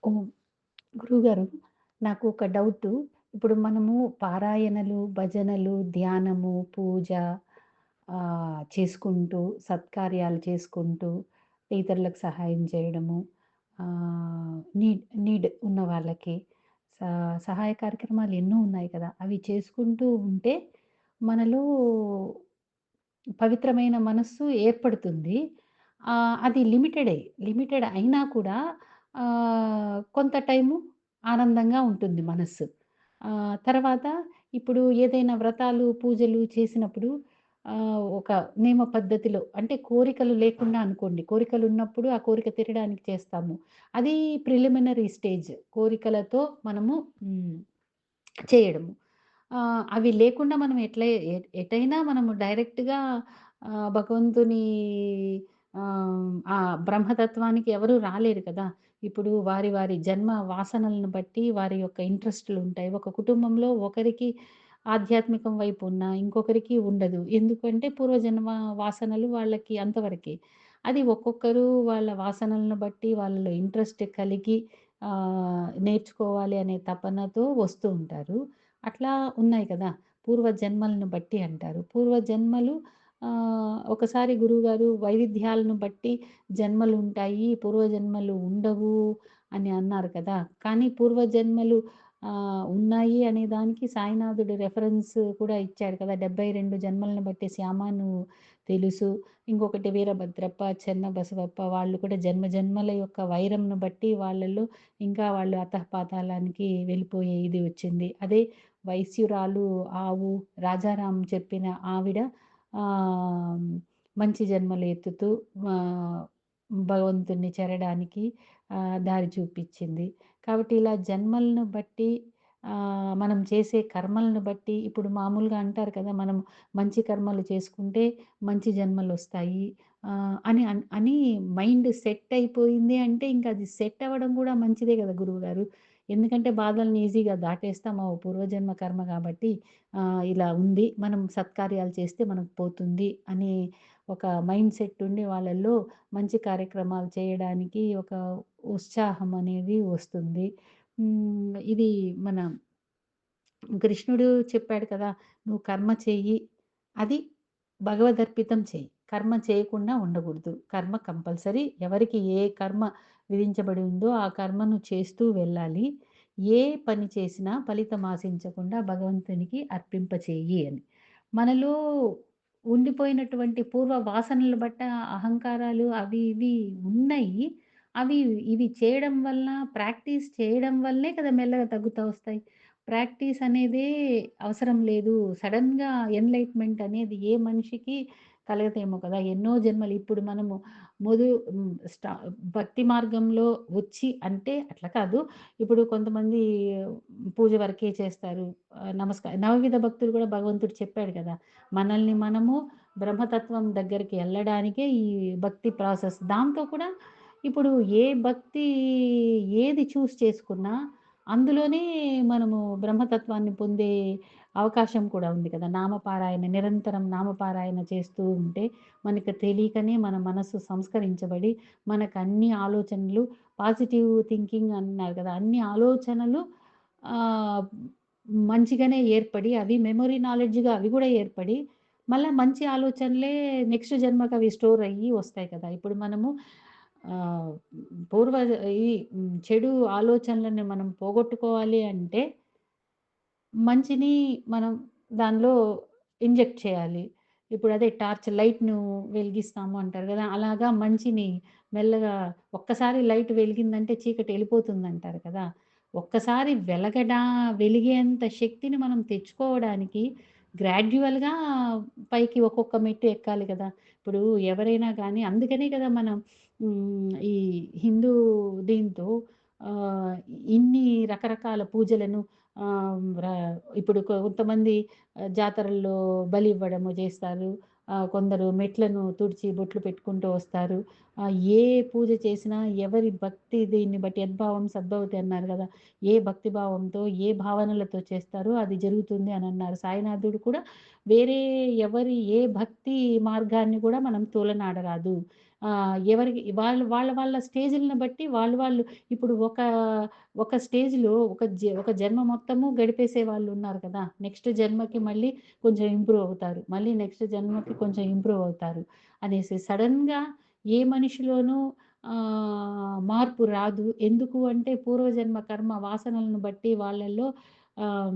ఓహ్! గురువుగారు, నాకు ఒక డౌటు. ఇప్పుడు మనము పారాయణలు, భజనలు, ధ్యానము, పూజ చేసుకుంటూ, సత్కార్యాలు చేసుకుంటూ, ఇతరులకు సహాయం చేయడము, నీడ్ ఉన్న వాళ్ళకి స సహాయ కార్యక్రమాలు ఎన్నో ఉన్నాయి కదా! అవి చేసుకుంటూ ఉంటే మనలో పవిత్రమైన మనస్సు ఏర్పడుతుంది. అది లిమిటెడ్ అయినా కూడా కొంత టైము ఆనందంగా ఉంటుంది మనస్సు. తర్వాత ఇప్పుడు ఏదైనా వ్రతాలు, పూజలు చేసినప్పుడు ఒక నియమ పద్ధతిలో అంటే కోరికలు లేకుండా అనుకోండి. కోరికలున్నప్పుడు ఆ కోరిక తీరడానికి చేస్తాము. అది ప్రిలిమినరీ స్టేజ్. కోరికలతో మనము హ్మ్. చేయడము. అవి లేకుండా మనం ఎటైనా మనము డైరెక్ట్‌గా భగవంతుని ఆ బ్రహ్మతత్వానికి ఎవరు రాలేరు కదా! ఇప్పుడు వారి వారి జన్మ వాసనలను బట్టి వారి యొక్క ఇంట్రెస్ట్‌లుంటాయి. ఒక కుటుంబంలో ఒకరికి ఆధ్యాత్మికం వైపు ఉన్న, ఇంకొకరికి ఉండదు. ఎందుకంటే పూర్వజన్మ వాసనలు వాళ్ళకి అంతవరకే. అది ఒక్కొక్కరు వాళ్ళ వాసనలను బట్టి వాళ్ళలో ఇంట్రెస్ట్ కలిగి నేర్చుకోవాలి అనే తపనతో వస్తూ ఉంటారు. అట్లా ఉన్నాయి కదా! పూర్వజన్మలను బట్టి అంటారు. పూర్వజన్మలు ఒకసారి గురువుగారు వైవిధ్యాలను బట్టి జన్మలుంటాయి, పూర్వజన్మలు ఉండవు అని అన్నారు కదా! కానీ పూర్వజన్మలు ఉన్నాయి అనే దానికి సాయినాథుడు రెఫరెన్స్ కూడా ఇచ్చాడు కదా! 72 జన్మలను బట్టి శ్యామను తెలుసు. ఇంకొకటి వీరభద్రప్ప, చెన్నబసవప్ప వాళ్ళు కూడా జన్మ జన్మల యొక్క వైరంను బట్టి వాళ్ళలో ఇంకా వాళ్ళు అధఃపాతాళానికి వెళ్ళిపోయే ఇది వచ్చింది. అదే వైశ్యురాలు ఆవు రాజారాం చెప్పిన ఆవిడ ఆహ్, మంచి జన్మలు ఎత్తుతూ ఆహ్, భగవంతుడిని చేరడానికి దారి చూపిచ్చింది. కాబట్టి ఇలా జన్మలను బట్టి మనం చేసే కర్మలను బట్టి ఇప్పుడు మామూలుగా అంటారు కదా! మనం మంచి కర్మలు చేసుకుంటే మంచి జన్మలొస్తాయి. అని మైండ్ సెట్ అయిపోయింది అంటే ఇంక అది సెట్ అవ్వడం గూడా మంచిదే గదా! గురువుగారు. ఎందుకంటే బాధల్ని ఈజీగా దాటేస్తాం. పూర్వజన్మ కర్మ గాబట్టి ఇలా ఉంది. మనం సత్కార్యాలు చేస్తే మనకు పోతుంది అనే ఒక మైండ్ సెట్ ఉండి వాళ్ళల్లో మంచి కార్యక్రమాలు చేయడానికి ఒక ఉత్సాహం అనేది వస్తుంది. ఇది మన కృష్ణుడు చెప్పాడు కదా! "నువ్వు కర్మ చెయ్యి. అది భగవదర్పితం చెయ్యి. కర్మ చేయకుండా ఉండకూడదు. కర్మ కంపల్సరీ ఎవరికి ఏ కర్మ విధించబడి ఉందో ఆ కర్మను చేస్తూ వెళ్ళాలి. ఏ పని చేసినా ఫలితం ఆశించకుండా భగవంతునికి అర్పింపచేయి" అని. మనలో ఉండిపోయినటువంటి పూర్వ వాసనలు బట్ట అహంకారాలు అవి ఇవి ఉన్నాయి. అవి ఇవి చేయడం వల్ల ప్రాక్టీస్ చేయడం వల్లే కదా మెల్లగా తగ్గుతా వస్తాయి. ప్రాక్టీస్ అనేదే అవసరం లేదు. సడెన్‌గా ఎన్‌లైట్‌మెంట్ అనేది ఏ మనిషికి కలగదేమో కదా! ఎన్నో జన్మలు ఇప్పుడు మనము మొదు హ్మ్. భక్తి మార్గంలో వచ్చి అంటే అట్లా కాదు. ఇప్పుడు కొంతమంది పూజ వరకే చేస్తారు. నవవిధ భక్తులు కూడా భగవంతుడు చెప్పాడు కదా! మనల్ని మనము బ్రహ్మతత్వం దగ్గరికి ఎళ్ళడానికే ఈ భక్తి ప్రాసెస్. దాంతో కూడా ఇప్పుడు ఏ భక్తి ఏది చేసుకున్నా అందులోనే మనము బ్రహ్మతత్వాన్ని పొందే అవకాశం కూడా ఉంది కదా! నామపారాయణ నిరంతరం నామపారాయణ చేస్తూ ఉంటే మనకు తెలియకనే మన మనస్సు సంస్కరించబడి మనకన్ని ఆలోచనలు పాజిటివ్ థింకింగ్ అన్నారు కదా! అన్ని ఆలోచనలు ఆహ్, మంచిగానే ఏర్పడి అవి మెమరీ నాలెడ్జ్‌గా అవి గూడా ఏర్పడి మళ్ళా మంచి ఆలోచనలే నెక్స్ట్ జన్మకి అవి స్టోర్ అయ్యి వస్తాయి కదా! ఇప్పుడు మనము ఆహ్, పూర్వ ఈ చెడు ఆలోచనలను మనం పోగొట్టుకోవాలి అంటే మంచిని మనం దానిలో ఇంజెక్ట్ చేయాలి. ఇప్పుడు అదే టార్చ్ లైట్‌ను వెలిగిస్తాము అంటారు గదా! అలాగా మంచిని మెల్లగా ఒక్కసారి లైట్ వెలిగిందంటే చీకటి ఎళ్ళిపోతుందంటారు కదా! ఒక్కసారి వెలిగేంత శక్తిని మనం తెచ్చుకోవడానికి గ్రాడ్యుయల్‌గా పైకి ఒక్కొక్క మెట్టు ఎక్కాలి కదా! ఇప్పుడు ఎవరైనా గానీ అందుకనే కదా మనం ఈ హిందూ దీంతో ఆహ్, ఇన్ని రకరకాల పూజలను ఆహ్, ర ఇప్పుడు కొంతమంది జాతరల్లో బలివ్వడము జేస్తారు. కొందరు మెట్లను తుడిచి బొట్లు పెట్టుకుంటూ వస్తారు. ఏ పూజ చేసినా ఎవరి భక్తి దీన్ని బట్టి యద్భావం సద్భవతి అన్నారు గదా! ఏ భక్తి భావంతో, ఏ భావనలతో చేస్తారో అది జరుగుతుంది అనన్నారు. సాయినాథుడు కూడా వేరే ఎవరి ఏ భక్తి మార్గాన్ని కూడా మనం తోలనాడరాదు. ఎవరికి వాళ్ళు వాళ్ళ స్టేజ్‌లని బట్టి వాళ్ళు ఇప్పుడు ఒక స్టేజ్‌లో ఒక జన్మ మొత్తము గడిపేసే వాళ్ళున్నారు కదా! నెక్స్ట్ జన్మకి మళ్ళీ కొంచెం ఇంప్రూవ్ అవుతారు. మళ్ళీ నెక్స్ట్ జన్మకి కొంచెం ఇంప్రూవ్ అవుతారు అనేసి సడెన్‌గా ఏ మనిషిలోనూ మార్పు రాదు. ఎందుకు అంటే పూర్వజన్మ కర్మ వాసనలను బట్టి వాళ్ళలో ఆహ్,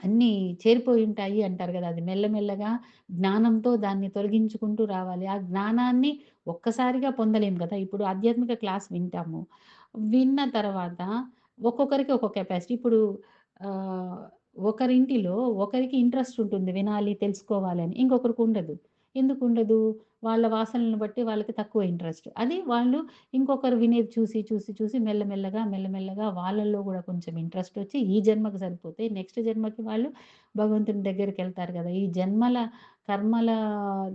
అన్నీ చేరిపోయుంటాయి అంటారు గదా! అది మెల్లమెల్లగా జ్ఞానంతో దాన్ని తొలగించుకుంటూ రావాలి. ఆ జ్ఞానాన్ని ఒక్కసారిగా పొందలేము గదా! ఇప్పుడు ఆధ్యాత్మిక క్లాస్ వింటాము. విన్న తర్వాత ఒక్కొక్కరికి ఒక్కొక్క కెపాసిటీ. ఇప్పుడు ఆహ్, ఒకరింటిలో ఒకరికి ఇంట్రెస్ట్ ఉంటుంది వినాలి, తెలుసుకోవాలని. ఇంకొకరికి ఉండదు. ఎందుకుండదు? వాళ్ళ వాసనలను బట్టి వాళ్ళకి తక్కువ ఇంట్రెస్ట్. అది వాళ్ళు ఇంకొకరు వినేది చూసి మెల్లమెల్లగా వాళ్ళలో గూడా కొంచెం ఇంట్రెస్టొచ్చి ఈ జన్మకు సరిపోతే నెక్స్ట్ జన్మకి వాళ్ళు భగవంతుని దగ్గరికెళ్తారు గదా! ఈ జన్మల కర్మల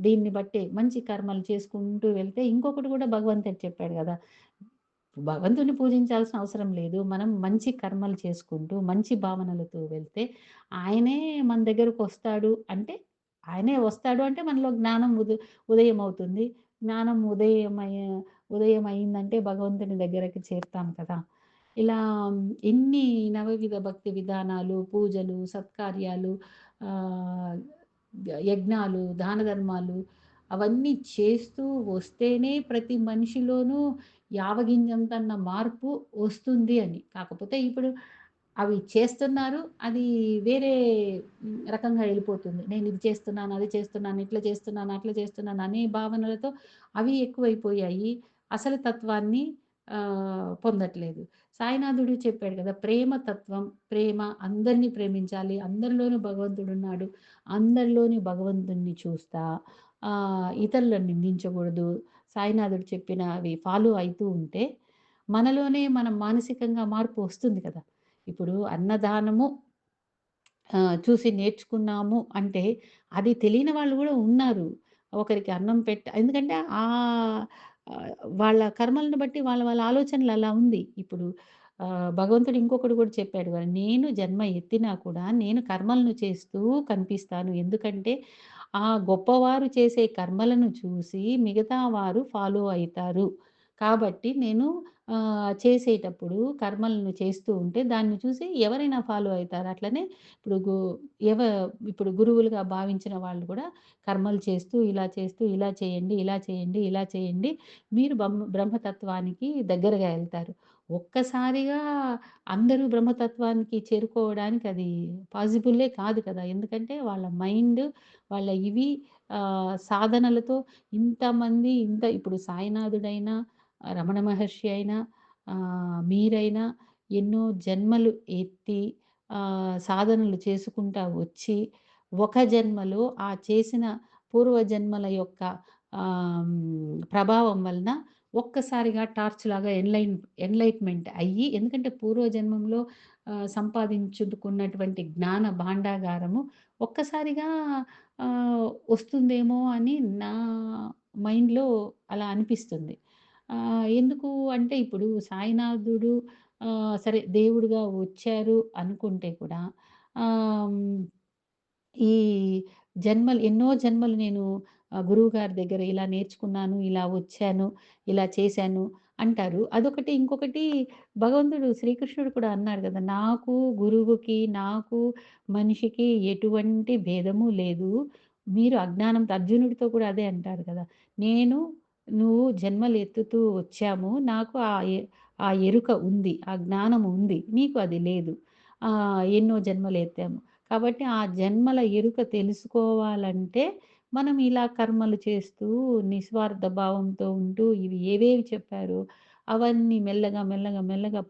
దీన్ని బట్టి మంచి కర్మలు చేసుకుంటూ వెళ్తే ఇంకొకటి గూడా భగవంతుడు చెప్పాడు గదా! భగవంతుడిని పూజించాల్సిన అవసరం లేదు. మనం మంచి కర్మలు చేసుకుంటూ, మంచి భావనలతో వెళ్తే ఆయనే మన దగ్గరకొస్తాడు అంటే, ఆయనే వస్తాడు అంటే మనలో జ్ఞానం ఉదయమవుతుంది. జ్ఞానం ఉదయమయిందంటే భగవంతుని దగ్గరకి చేరుతాం కదా! ఇలా ఎన్ని నవవిధ భక్తి విధానాలు, పూజలు, సత్కార్యాలు, ఆహ్, యజ్ఞాలు, దాన ధర్మాలు అవన్నీ చేస్తూ వస్తేనే ప్రతి మనిషిలోనూ యావగింజంతన్న మార్పు వస్తుంది అని. కాకపోతే ఇప్పుడు అవి చేస్తున్నారు. అది వేరే రకంగా ఎళ్ళిపోతుంది. నేనిది చేస్తున్నాను, అది చేస్తున్నాను, ఇట్లా చేస్తున్నాను, అట్లా చేస్తున్నాను అనే భావనలతో అవి ఎక్కువైపోయాయి. అసలు తత్వాన్ని పొందట్లేదు. సాయినాథుడు చెప్పాడు కదా! ప్రేమ తత్వం, ప్రేమ అందరిని ప్రేమించాలి. అందరిలోనూ భగవంతుడున్నాడు. అందరిలోని భగవంతుడిని చూస్తా ఇతరులను నిందించకూడదు. సాయినాథుడు చెప్పినవి ఫాలో అయితూ ఉంటే, మనలోనే మనం మానసికంగా మార్పు వస్తుంది కదా! ఇప్పుడు అన్నదానము చూసి నేర్చుకున్నాము అంటే, అది తెలియని వాళ్ళు గూడా ఉన్నారు. ఒకరికి అన్నం ఎందుకంటే ఆహ్, వాళ్ళ కర్మలను బట్టి వాళ్ళ ఆలోచనలు అలా ఉంది. ఇప్పుడు భగవంతుడు ఇంకొకటి గూడా చెప్పాడు గదా! నేను జన్మ ఎత్తినా కూడా నేను కర్మలను చేస్తూ కనిపిస్తాను. ఎందుకంటే, ఆ గొప్పవారు చేసే కర్మలను చూసి మిగతా వారు ఫాలో అయితారు. కాబట్టి నేను చేసేటప్పుడు కర్మలను చేస్తూ ఉంటే దాన్ని చూసి ఎవరైనా ఫాలో అయితారు. అట్లనే ఇప్పుడు గు ఎవ ఇప్పుడు గురువులుగా భావించిన వాళ్ళు కూడా కర్మలు చేస్తూ, ఇలా చేయండి, ఇలా చేయండి, ఇలా చేయండి. మీరు బ్రహ్మతత్వానికి దగ్గరగా ఎళ్తారు. ఒక్కసారిగా అందరూ బ్రహ్మతత్వానికి చేరుకోవడానికి అది పాజిబులే కాదు కదా! ఎందుకంటే వాళ్ళ మైండ్, వాళ్ళ ఇవి సాధనలతో ఇంతమంది ఇప్పుడు సాయినాథుడైనా, రమణ మహర్షి అయినా, మీరైనా ఎన్నో జన్మలు ఎత్తి సాధనలు చేసుకుంటా వచ్చి, ఒక జన్మలో ఆ చేసిన పూర్వజన్మల యొక్క ప్రభావం వలన ఒక్కసారిగా టార్చ్‌లాగా ఎన్‌లైట్‌మెంట్ అయ్యి ఎందుకంటే పూర్వజన్మంలో సంపాదించుకున్నటువంటి జ్ఞాన భాండాగారము ఒక్కసారిగా వస్తుందేమో అని నా మైండ్‌లో అలా అనిపిస్తుంది. ఎందుకు అంటే ఇప్పుడు సాయినాథుడు సరే దేవుడుగా వచ్చారు అనుకుంటే కూడా ఆహ్, హ్మ్, ఈ ఎన్నో జన్మలు నేను గురువుగారి దగ్గర ఇలా నేర్చుకున్నాను, ఇలా వచ్చాను, ఇలా చేశాను అంటారు. అదొకటి. ఇంకొకటి భగవంతుడు శ్రీకృష్ణుడు కూడా అన్నాడు గదా! నాకు మనిషికి ఎటువంటి భేదము లేదు. మీరు అజ్ఞానంతో అర్జునుడితో కూడా అదే అంటారు కదా! నేను నువ్వు జన్మలు ఎత్తుతూ వచ్చాము. నాకు ఆ ఎరుక ఉంది. ఆ జ్ఞానం ఉంది. నీకు అది లేదు. ఎన్నో జన్మలు ఎత్తాము. కాబట్టి ఆ జన్మల ఎరుక తెలుసుకోవాలంటే, మనం ఇలా కర్మలు చేస్తూ, నిస్వార్థ భావంతో ఉంటూ, ఇవి ఏవేవి చెప్పారో, అవన్నీ మెల్లగా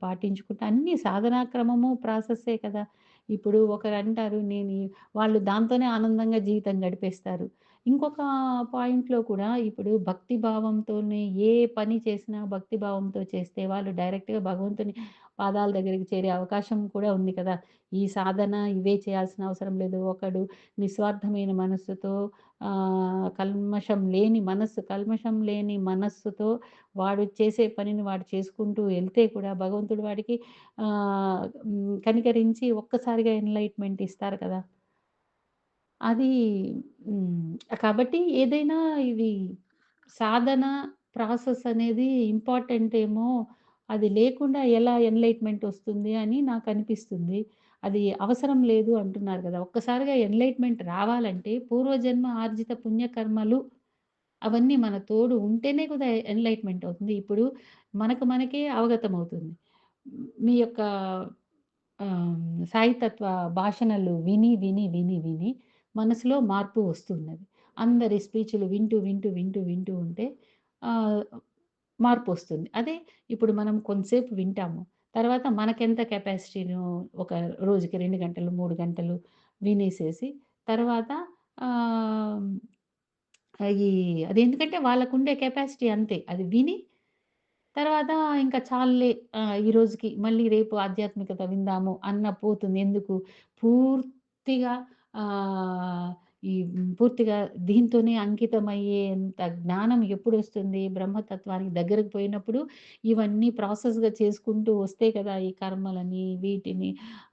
పాటించుకుంటూ అన్నీ సాధనా క్రమము ప్రాసెస్సే కదా! ఇప్పుడు ఒకరంటారు వాళ్ళు దాంతోనే ఆనందంగా జీవితం గడిపేస్తారు. ఇంకొక పాయింట్‌లో కూడా ఇప్పుడు భక్తి భావంతోనే ఏ పని చేసినా భక్తి భావంతో చేస్తే వాళ్ళు డైరెక్ట్‌గా భగవంతుని పాదాల దగ్గరికి చేరే అవకాశం కూడా ఉంది కదా! ఈ సాధన ఇవే చేయాల్సిన అవసరం లేదు. ఒకడు నిస్వార్థమైన మనస్సుతో కల్మషం లేని మనస్సుతో వాడు చేసే పనిని వాడు చేసుకుంటూ ఎళ్తే కూడా భగవంతుడు వాడికి కనికరించి ఒక్కసారిగా ఎన్‌లైట్‌మెంట్ ఇస్తారు కదా! అది కాబట్టి ఏదైనా ఇది సాధన, ప్రాసెస్ అనేది ఇంపార్టెంట్ ఏమో. అది లేకుండా ఎలా ఎన్‌లైట్‌మెంట్ ఒస్తుంది అని నాకనిపిస్తుంది. అది అవసరం లేదు అంటున్నారు గదా! ఒక్కసారిగా ఎన్‌లైట్‌మెంట్ రావాలంటే పూర్వజన్మ ఆర్జిత పుణ్యకర్మలు అవన్నీ మన తోడు ఉంటేనే కదా ఎన్‌లైట్‌మెంట్ అవుతుంది. ఇప్పుడు మనకు మనకే అవగతమవుతుంది. మీ యొక్క సాయితత్వ భాషణలు విని, విని, విని, విని మనసులో మార్పు వస్తున్నది. అందరి స్పీచ్‌లు వింటూ, వింటూ, వింటూ, వింటూ ఉంటే ఆహ్, మార్పొస్తుంది. అదే ఇప్పుడు మనం కొంతసేపు వింటాము. తర్వాత మనకెంత కెపాసిటీను ఒక రోజుకి 2 గంటలు, 3 గంటలు వినేసేసి తర్వాత ఆహ్, ఈ అదెందుకంటే వాళ్ళకుండే కెపాసిటీ అంతే. అది విని తర్వాత ఇంకా చాలులే ఈ రోజుకి మళ్ళీ రేపు ఆధ్యాత్మికత విందాము అన్న పోతుంది. ఎందుకు? పూర్తిగా ఆహ్, పూర్తిగా దీంతోనే అంకితమయ్యేంత జ్ఞానం ఎప్పుడొస్తుంది? బ్రహ్మతత్వానికి దగ్గరకు పోయినప్పుడు ఇవన్నీ ప్రాసెస్‌గా చేసుకుంటూ వస్తే కదా! ఈ కర్మలని వీటిని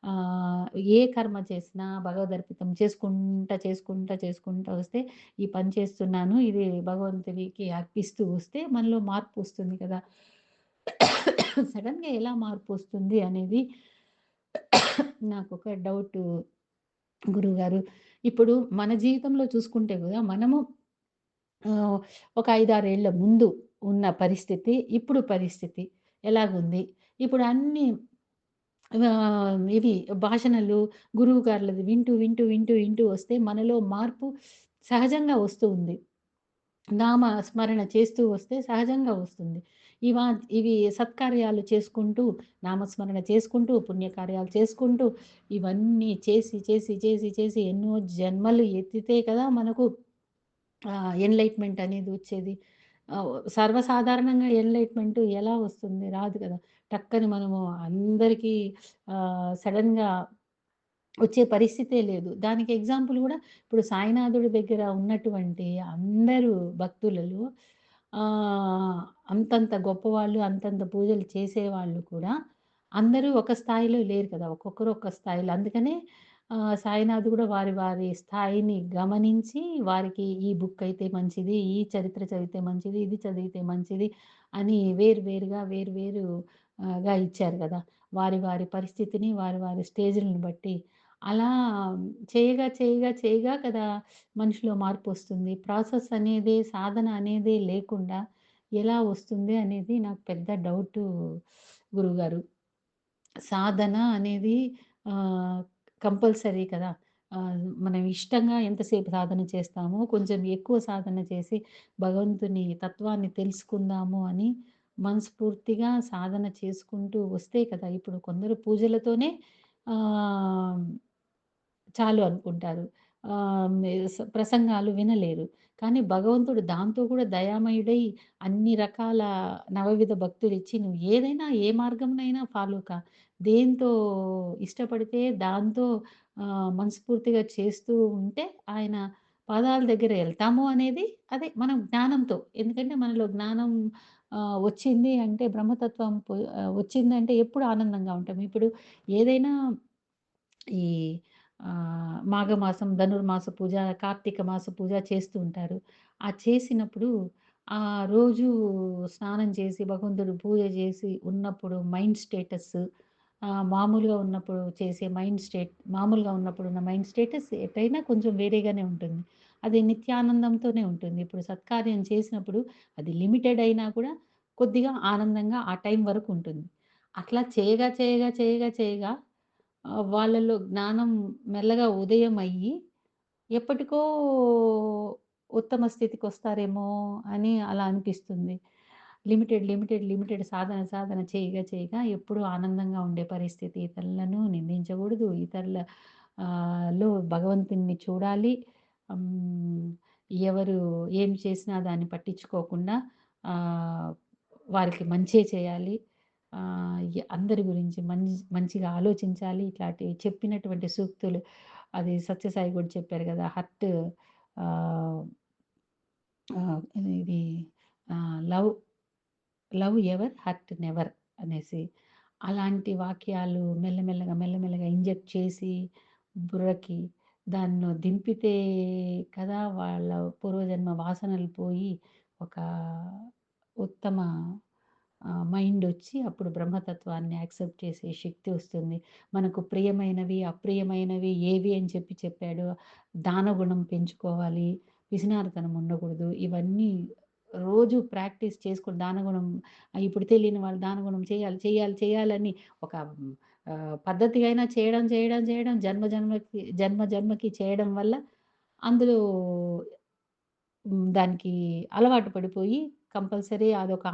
ఆహ్, ఏ కర్మ చేసినా భగవదర్పితం చేసుకుంటా, చేసుకుంటా, చేసుకుంటా వస్తే ఈ పని చేస్తున్నాను. ఇది భగవంతునికి అర్పిస్తూ వస్తే మనలో మార్పొస్తుంది కదా! సడెన్‌గా ఎలా మార్పొస్తుంది అనేది నాకొక డౌటు గురువుగారు. ఇప్పుడు మన జీవితంలో చూసుకుంటే గూడా మనము ఒక 5, 6 ఏళ్ల ముందు ఉన్న పరిస్థితి, ఇప్పుడు పరిస్థితి ఎలాగుంది? ఇప్పుడు అన్నీ ఇవి భాషణలు గురువుగార్లది వింటూ, వింటూ, వింటూ, వింటూ వస్తే మనలో మార్పు సహజంగా వస్తూ ఉంది. నామ స్మరణ చేస్తూ వస్తే సహజంగా వస్తుంది. ఇవా ఇవి సత్కార్యాలు చేసుకుంటూ, నామస్మరణ చేసుకుంటూ, పుణ్యకార్యాలు చేసుకుంటూ, ఇవన్నీ చేసి, చేసి, చేసి, చేసి ఎన్నో జన్మలు ఎత్తితే కదా మనకు ఎన్‌లైట్‌మెంట్ అనేది వచ్చేది. సర్వసాధారణంగా ఎన్‌లైట్‌మెంట్ ఎలా వస్తుంది? రాదు కదా! టక్కని మనము అందరికీ సడెన్‌గా వచ్చే పరిస్థితే లేదు. దానికి ఎగ్జాంపుల్ గూడా ఇప్పుడు సాయినాథుడి దగ్గర ఉన్నటువంటి అందరూ భక్తులలో ఆహ్, అంతంత గొప్పవాళ్ళు, అంతంత పూజలు చేసేవాళ్ళు కూడా అందరూ ఒక స్థాయిలో లేరు కదా! ఒక్కొక్కరు ఒక్క స్థాయిలో. అందుకనే సాయినాథ్ గూడా వారి వారి స్థాయిని గమనించి వారికి ఈ బుక్ అయితే మంచిది, ఈ చరిత్ర చదివితే మంచిది, ఇది చదివితే మంచిది అని వేరు వేరుగా వేరు వేరు గా ఇచ్చారు గదా! వారి వారి పరిస్థితిని, వారి వారి స్టేజ్‌లని బట్టి అలా చేయగా, చేయగా, చేయగా కదా మనిషిలో మార్పొస్తుంది. ప్రాసెస్ అనేదే, సాధన అనేదే లేకుండా ఎలా వస్తుంది అనేది నాకు పెద్ద డౌటు గురువుగారు. సాధన అనేది ఆహ్, కంపల్సరీ కదా! మనం ఇష్టంగా ఎంతసేపు సాధన చేస్తామో, కొంచెం ఎక్కువ సాధన చేసి భగవంతుని తత్వాన్ని తెలుసుకుందాము అని మనస్ఫూర్తిగా సాధన చేసుకుంటూ వస్తే కదా! ఇప్పుడు కొందరు పూజలతోనే ఆహ్ చాలు అనుకుంటారు. ప్రసంగాలు వినలేరు. కానీ భగవంతుడు దాంతో కూడా దయామయుడై అన్ని రకాల నవవిధ భక్తులిచ్చి నువ్వు ఏదైనా ఏ మార్గంనైనా ఫాలో కా. దేంతో ఇష్టపడితే దాంతో మనస్ఫూర్తిగా చేస్తూ ఉంటే ఆయన పాదాల దగ్గర ఎళ్తాము అనేది అదే మనం జ్ఞానంతో. ఎందుకంటే మనలో జ్ఞానం వచ్చింది అంటే బ్రహ్మతత్వం వచ్చిందంటే ఎప్పుడు ఆనందంగా ఉంటాం. ఇప్పుడు ఏదైనా ఈ మాఘమాసం ధనుర్మాస పూజ, కార్తీక మాస పూజ చేస్తూ ఉంటారు. ఆ చేసినప్పుడు రోజు స్నానం చేసి, భగవంతుడు పూజ చేసి ఉన్నప్పుడు మైండ్ స్టేటస్ మామూలుగా ఉన్నప్పుడు చేసే మామూలుగా ఉన్నప్పుడు ఉన్న మైండ్ స్టేటస్ ఎటైనా కొంచెం వేరేగానే ఉంటుంది. అది నిత్యానందంతోనే ఉంటుంది. ఇప్పుడు సత్కార్యం చేసినప్పుడు అది లిమిటెడ్ అయినా కూడా కొద్దిగా ఆనందంగా ఆ టైం వరకు ఉంటుంది. అట్లా చేయగా, చేయగా, చేయగా, చేయగా వాళ్ళలో జ్ఞానం మెల్లగా ఉదయం అయ్యి, ఎప్పటికో ఉత్తమ స్థితికొస్తారేమో అని అలా అనిపిస్తుంది. లిమిటెడ్, లిమిటెడ్, లిమిటెడ్ సాధన, సాధన చేయగా, చేయగా ఎప్పుడూ ఆనందంగా ఉండే పరిస్థితి. ఇతరులను నిందించకూడదు. ఇతరుల లో భగవంతుడిని చూడాలి. హ్మ్. ఎవరు ఏం చేసినా దాన్ని పట్టించుకోకుండా ఆహ్, వారికి మంచే చేయాలి. అందరి గురించి మంచిగా ఆలోచించాలి. ఇట్లాంటివి చెప్పినటువంటి సూక్తులు అది సత్యసాయి కూడా చెప్పారు గదా! ఆహ్, ఇది love love ever hurt never అనేసి. అలాంటి వాక్యాలు మెల్లమెల్లగా, మెల్లమెల్లగా ఇంజెక్ట్ చేసి బుర్రకి దాన్ని దింపితే కదా వాళ్ళ పూర్వజన్మ వాసనలు పోయి ఒక ఉత్తమ మైండొచ్చి అప్పుడు బ్రహ్మతత్వాన్ని యాక్సెప్ట్ చేసే శక్తి వస్తుంది. మనకు ప్రియమైనవి, అప్రియమైనవి ఏవి అని చెప్పాడు. దానగుణం పెంచుకోవాలి, పిసినారితనం ఉండకూడదు. ఇవన్నీ రోజు ప్రాక్టీస్ చేసుకొని దానగుణం ఇప్పుడు తెలియని వాళ్ళు దానగుణం చేయాలని ఒక పద్ధతిగా అయినా చేయడం జన్మ జన్మకి చేయడం వల్ల అందులో దానికి అలవాటు పడిపోయి కంపల్సరీ అదొక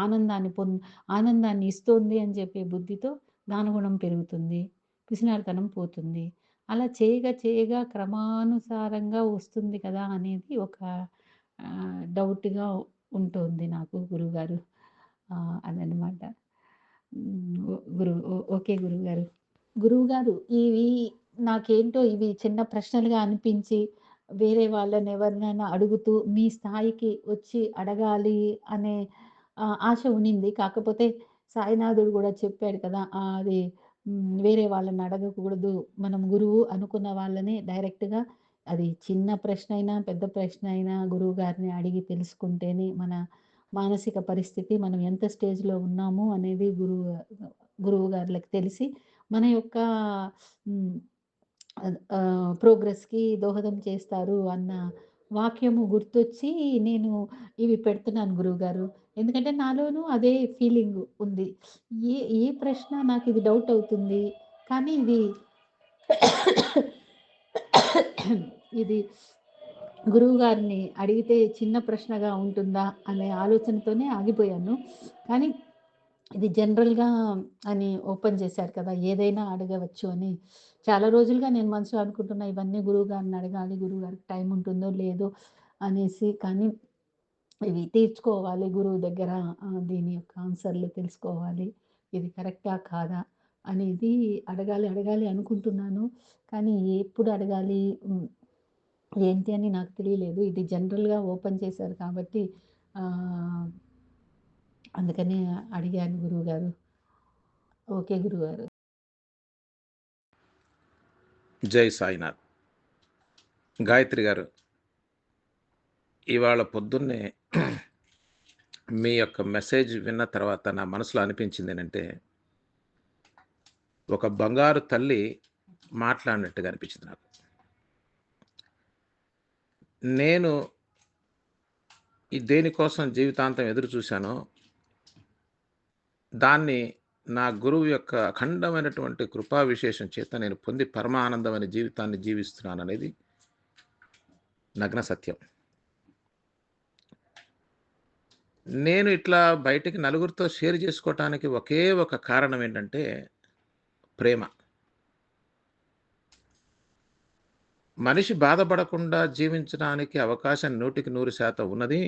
ఆనందాన్ని ఇస్తోంది అని చెప్పే బుద్ధితో దానగుణం పెరుగుతుంది. పిసినారితనం పోతుంది. అలా చేయగా క్రమానుసారంగా వస్తుంది కదా! అనేది ఒక డౌట్‌గా ఉంటోంది నాకు గురువుగారు. అదనమాట. ఓకే గురువుగారు. గురువుగారు ఇవి నాకేంటో ఇవి చిన్న ప్రశ్నలుగా అనిపించి, వేరే వాళ్ళనెవరినైనా అడుగుతూ మీ స్థాయికి వచ్చి అడగాలి అనే ఆశ ఉన్నింది. కాకపోతే సాయినాథుడు గూడా చెప్పాడు కదా! అది వేరే వాళ్ళని అడగకూడదు. మనం గురువు అనుకున్న వాళ్ళని డైరెక్ట్‌గా అది చిన్న ప్రశ్న అయినా, పెద్ద ప్రశ్న అయినా గురువుగారిని అడిగి తెలుసుకుంటేనే మన మానసిక పరిస్థితి మనం ఎంత స్టేజ్‌లో ఉన్నాము అనేది గురువుగార్లకి తెలిసి మన యొక్క హ్మ్. ప్రోగ్రెస్‌కి దోహదం చేస్తారు అన్న వాక్యము గుర్తొచ్చి నేను ఇవి పెడుతున్నాను గురువుగారు. ఎందుకంటే నాలోనూ అదే ఫీలింగు ఉంది. ఏ ఏ ప్రశ్న నాకిది డౌట్ అవుతుంది. కానీ ఇది గురువుగారిని అడిగితే చిన్న ప్రశ్నగా ఉంటుందా అనే ఆలోచనతోనే ఆగిపోయాను. కానీ ఇది జనరల్‌గా అని ఓపెన్ చేశారు కదా! ఏదైనా అడగవచ్చు అని. చాలా రోజులుగా నేను మనసులో అనుకుంటున్నా ఇవన్నీ గురువుగారిని అడగాలి. గురువుగారికి టైం ఉంటుందో లేదో అనేసి. కానీ ఇవి తీర్చుకోవాలి గురువు దగ్గర దీని యొక్క ఆన్సర్‌లు తెలుసుకోవాలి. ఇది కరెక్టా? కాదా? అనేది అడగాలి అనుకుంటున్నాను. కానీ ఎప్పుడు అడగాలి? ఏంటి అని నాకు తెలియలేదు. ఇది జనరల్‌గా ఓపెన్ చేశారు కాబట్టి ఆహ్, అందుకని అడిగాను గురువుగారు. ఓకే గురువుగారు. జై సాయినాథ్. గాయత్రి గారు, ఇవాళ పొద్దున్నే మీ యొక్క మెసేజ్ విన్న తర్వాత నా మనసులో అనిపించిందేంటంటే, ఒక బంగారు తల్లి మాట్లాడినట్టుగా అనిపించింది నాకు. నేను దేనికోసం జీవితాంతం ఎదురు చూశానో, దాన్ని నా గురువు యొక్క అఖండమైనటువంటి కృపా విశేషం చేత నేను పొంది పరమానందమైన జీవితాన్ని జీవిస్తున్నాననేది నగ్న సత్యం. నేను ఇట్లా బయటికి నలుగురితో షేర్ చేసుకోవటానికి ఒకే ఒక కారణం ఏంటంటే ప్రేమ. మనిషి బాధపడకుండా జీవించడానికి అవకాశం 100% ఉన్నది.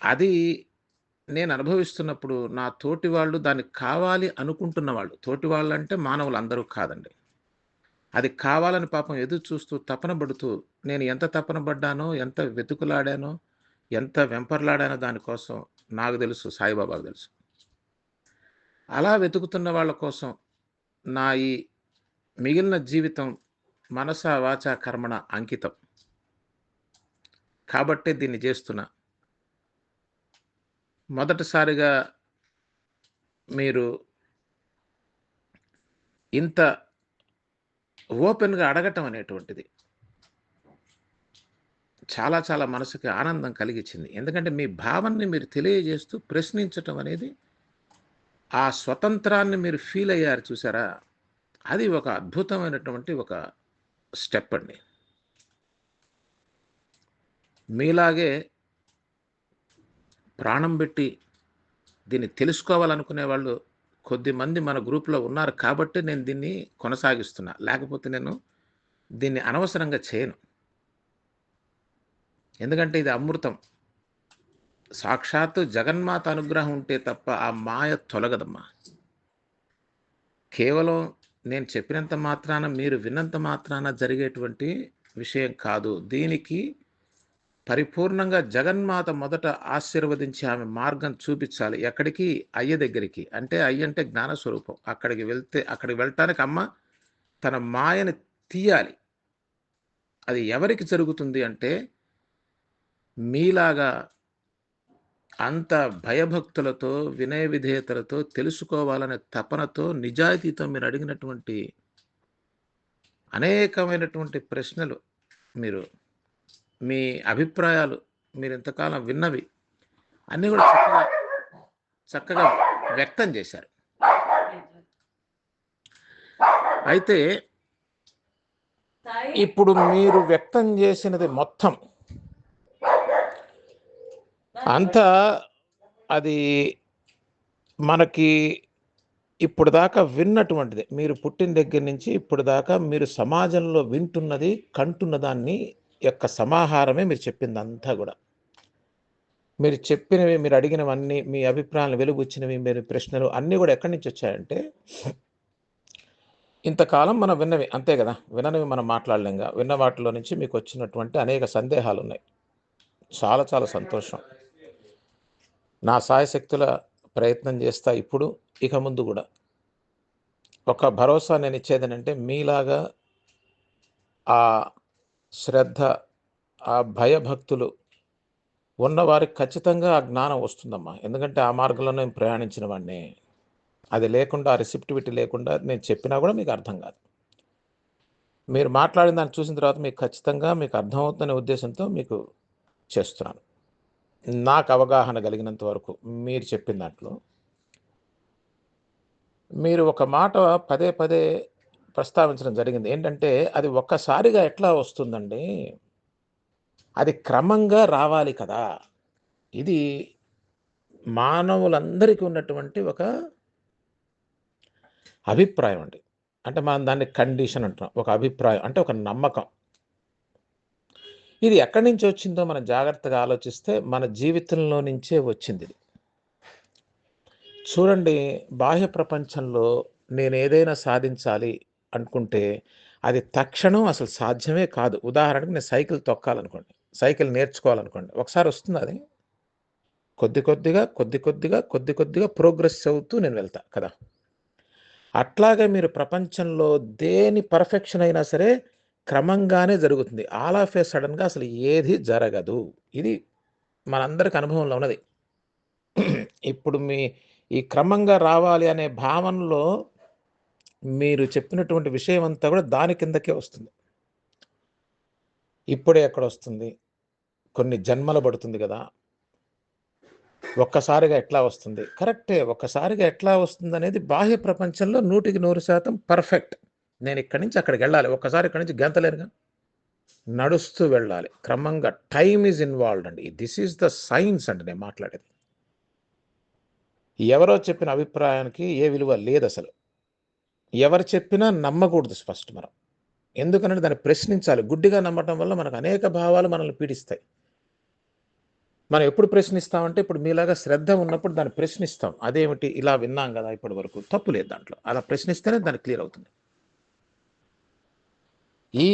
అది నేను అనుభవిస్తున్నప్పుడు నా తోటి వాళ్ళు దాన్ని కావాలి అనుకుంటున్న వాళ్ళు, తోటి వాళ్ళంటే మానవులందరూ కాదండి. అది కావాలని పాపం ఎదురు చూస్తూ తపన పడుతూ నేను ఎంత తపన పడ్డానో, ఎంత వెతుకులాడానో, ఎంత వెంపర్లాడానో దానికోసం నాకు తెలుసు, సాయిబాబాకు తెలుసు. అలా వెతుకుతున్న వాళ్ళ కోసం నా ఈ మిగిలిన జీవితం మనస, వాచ, కర్మణ అంకితం. కాబట్టే దీన్ని చేస్తున్నా. మొదటిసారిగా మీరు ఇంత ఓపెన్‌గా అడగటం అనేటువంటిది చాలా చాలా మనసుకి ఆనందం కలిగించింది. ఎందుకంటే మీ భావనని మీరు తెలియజేస్తూ ప్రశ్నించటం అనేది ఆ స్వతంత్రాన్ని మీరు ఫీల్ అయ్యారు చూసారా? అది ఒక అద్భుతమైనటువంటి ఒక స్టెప్ అండి. మీలాగే ప్రాణం పెట్టి దీన్ని తెలుసుకోవాలనుకునే వాళ్ళు కొద్దిమంది మన గ్రూప్‌లో ఉన్నారు కాబట్టే నేను దీన్ని కొనసాగిస్తున్నా. లేకపోతే నేను దీన్ని అనవసరంగా చేయను. ఎందుకంటే ఇది అమృతం. సాక్షాత్తు జగన్మాత అనుగ్రహం ఉంటే తప్ప ఆ మాయ తొలగదమ్మా. కేవలం నేను చెప్పినంత మాత్రాన, మీరు విన్నంత మాత్రాన జరిగేటువంటి విషయం కాదు. దీనికి పరిపూర్ణంగా జగన్మాత మొదట ఆశీర్వదించి ఆమె మార్గం చూపించాలి. ఎక్కడికి? అయ్య దగ్గరికి. అంటే అయ్య అంటే జ్ఞానస్వరూపం. అక్కడికి వెళ్ళటానికి అమ్మ తన మాయని తీయాలి. అది ఎవరికి జరుగుతుంది అంటే మీలాగా అంత భయభక్తులతో, వినయ విధేయతలతో, తెలుసుకోవాలనే తపనతో, నిజాయితీతో మీరు అడిగినటువంటి అనేకమైనటువంటి ప్రశ్నలు, మీరు మీ అభిప్రాయాలు, మీరింతకాలం విన్నవి అన్నీ కూడా చక్కగా వ్యక్తం చేశారు. అయితే ఇప్పుడు మీరు వ్యక్తం చేసినది మొత్తం అంతా అది మనకి ఇప్పుడు దాకా విన్నటువంటిది, మీరు పుట్టిన దగ్గర నుంచి ఇప్పుడు దాకా మీరు సమాజంలో వింటున్నది, కంటున్న దాన్ని యొక్క సమాహారమే మీరు చెప్పిందంతా కూడా. మీరు చెప్పినవి, మీరు అడిగినవన్నీ, మీ అభిప్రాయాలను వెలుబుచ్చినవి, మీరు ప్రశ్నలు అన్నీ కూడా ఎక్కడి నుంచి వచ్చాయంటే, ఇంతకాలం మనం విన్నవి అంతే కదా, విననివి మనం మాట్లాడలేంగా. విన్న వాటిలో నుంచి మీకు వచ్చినటువంటి అనేక సందేహాలు ఉన్నాయి. చాలా చాలా సంతోషం. నా సాయశక్తుల ప్రయత్నం చేస్తా ఇప్పుడు, ఇక ముందు కూడా. ఒక భరోసా నేను ఇచ్చేదేనంటే, మీలాగా ఆ శ్రద్ధ, ఆ భయభక్తులు ఉన్నవారికి ఖచ్చితంగా ఆ జ్ఞానం వస్తుందమ్మా. ఎందుకంటే ఆ మార్గంలో నేను ప్రయాణించిన వాడిని. అది లేకుండా, ఆ రిసెప్టివిటీ లేకుండా నేను చెప్పినా కూడా మీకు అర్థం కాదు. మీరు మాట్లాడిన దాన్ని చూసిన తర్వాత మీకు ఖచ్చితంగా మీకు అర్థమవుతుందనే ఉద్దేశంతో మీకు చేస్తున్నాను. నాకు అవగాహన కలిగినంత వరకు మీరు చెప్పిన దాంట్లో మీరు ఒక మాట పదే పదే ప్రస్తావించడం జరిగింది. ఏంటంటే, అది ఒక్కసారిగా ఎట్లా వస్తుందండి, అది క్రమంగా రావాలి కదా. ఇది మానవులందరికీ ఉన్నటువంటి ఒక అభిప్రాయం అండి. అంటే మనం దాన్ని కండిషన్ అంటున్నాం. ఒక అభిప్రాయం అంటే ఒక నమ్మకం. ఇది ఎక్కడి నుంచి వచ్చిందో మనం జాగ్రత్తగా ఆలోచిస్తే మన జీవితంలో నుంచే వచ్చిందిది. చూడండి, బాహ్య ప్రపంచంలో నేనేదైనా సాధించాలి అనుకుంటే అది తక్షణం అసలు సాధ్యమే కాదు. ఉదాహరణకు నేను సైకిల్ తొక్కాలనుకోండి, సైకిల్ నేర్చుకోవాలనుకోండి, ఒకసారి వస్తుంది అది. కొద్ది కొద్దిగా ప్రోగ్రెస్ అవుతూ నేను వెళ్తా కదా. అట్లాగే మీరు ప్రపంచంలో దేని పర్ఫెక్షన్ అయినా సరే క్రమంగానే జరుగుతుంది. ఆల్ ఆఫ్ ఏ సడన్‌గా అసలు ఏది జరగదు. ఇది మనందరికి అనుభవంలో ఉన్నది. ఇప్పుడు ఈ క్రమంగా రావాలి అనే భావనలో మీరు చెప్పినటువంటి విషయం అంతా కూడా దాని కిందకే వస్తుంది. ఇప్పుడే ఎక్కడొస్తుంది? కొన్ని జన్మలు పడుతుంది కదా. ఒక్కసారిగా ఎట్లా వస్తుంది? కరెక్టే. ఒక్కసారిగా ఎట్లా వస్తుందనేది బాహ్య ప్రపంచంలో 100% పర్ఫెక్ట్. నేను ఇక్కడి నుంచి అక్కడికెళ్ళాలి. ఒక్కసారి ఇక్కడి నుంచి గెంతలేనుగా. నడుస్తూ వెళ్ళాలి. క్రమంగా టైమ్ ఈజ్ ఇన్వాల్వ్డ్ అండి. దిస్ ఈజ్ ద సైన్స్ అండి నేను మాట్లాడేది. ఎవరో చెప్పిన అభిప్రాయానికి ఏ విలువ లేదసలు. ఎవరు చెప్పినా నమ్మకూడదు ఫస్ట్ మనం. ఎందుకనంటే దాన్ని ప్రశ్నించాలి. గుడ్డిగా నమ్మటం వల్ల మనకు అనేక భావాలు మనల్ని పీడిస్తాయి. మనం ఎప్పుడు ప్రశ్నిస్తామంటే, ఇప్పుడు మీలాగా శ్రద్ధ ఉన్నప్పుడు దాన్ని ప్రశ్నిస్తాం. అదేమిటి ఇలా విన్నాం కదా ఇప్పటి వరకు, తప్పు లేదు దాంట్లో. అలా ప్రశ్నిస్తేనే దానికి క్లియర్ అవుతుంది. ఈ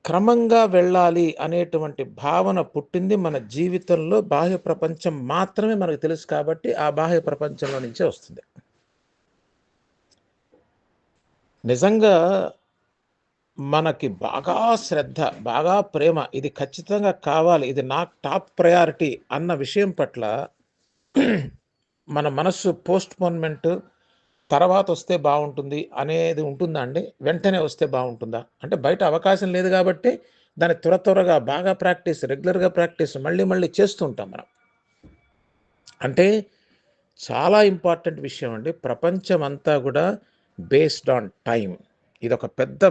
క్రమంగా వెళ్ళాలి అనేటువంటి భావన పుట్టింది మన జీవితంలో. బాహ్య ప్రపంచం మాత్రమే మనకు తెలుసు కాబట్టి ఆ బాహ్య ప్రపంచంలో నుంచే వస్తుంది. నిజంగా మనకి బాగా శ్రద్ధ, బాగా ప్రేమ, ఇది ఖచ్చితంగా కావాలి, ఇది నాకు టాప్ ప్రయారిటీ అన్న విషయం పట్ల మన మనస్సు పోస్ట్‌పోన్‌మెంట్ తర్వాత వస్తే బాగుంటుంది అనేది ఉంటుందా అండి? వెంటనే వస్తే బాగుంటుందా? అంటే బయట అవకాశం లేదు కాబట్టి దాన్ని త్వరగా బాగా ప్రాక్టీస్, రెగ్యులర్‌గా ప్రాక్టీస్ మళ్ళీ చేస్తూ ఉంటాం మనం. అంటే చాలా ఇంపార్టెంట్ విషయం అండి. ప్రపంచం అంతా కూడా బేస్డ్ ఆన్ టైమ్. ఇదొక పెద్ద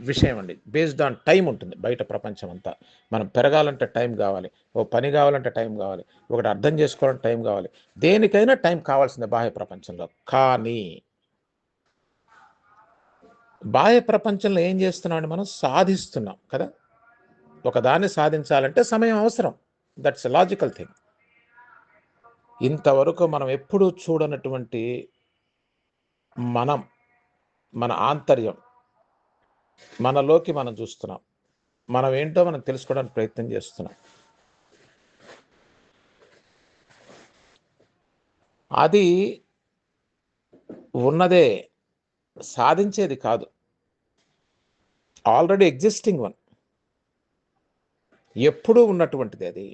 విషయం అండి. బేస్డ్ ఆన్ టైమ్ ఉంటుంది బయట ప్రపంచం అంతా. మనం పెరగాలంటే టైం కావాలి. ఓ పని కావాలంటే టైం కావాలి. ఒకటి అర్థం చేసుకోవాలంటే టైం కావాలి. దేనికైనా టైం కావాల్సిందే బాహ్య ప్రపంచంలో. కానీ బాహ్య ప్రపంచంలో ఏం చేస్తున్నామండి మనం? సాధిస్తున్నాం కదా. ఒకదాన్ని సాధించాలంటే సమయం అవసరం. That's a logical thing. ఇంతవరకు మనం ఎప్పుడూ చూడనటువంటి మన ఆంతర్యం మనలోకి మనం చూస్తున్నాం. మనం ఏంటో మనం తెలుసుకోవడానికి ప్రయత్నం చేస్తున్నాం. అది ఉన్నదే, సాధించేది కాదు. Already existing one. ఎప్పుడూ ఉన్నటువంటిది అది.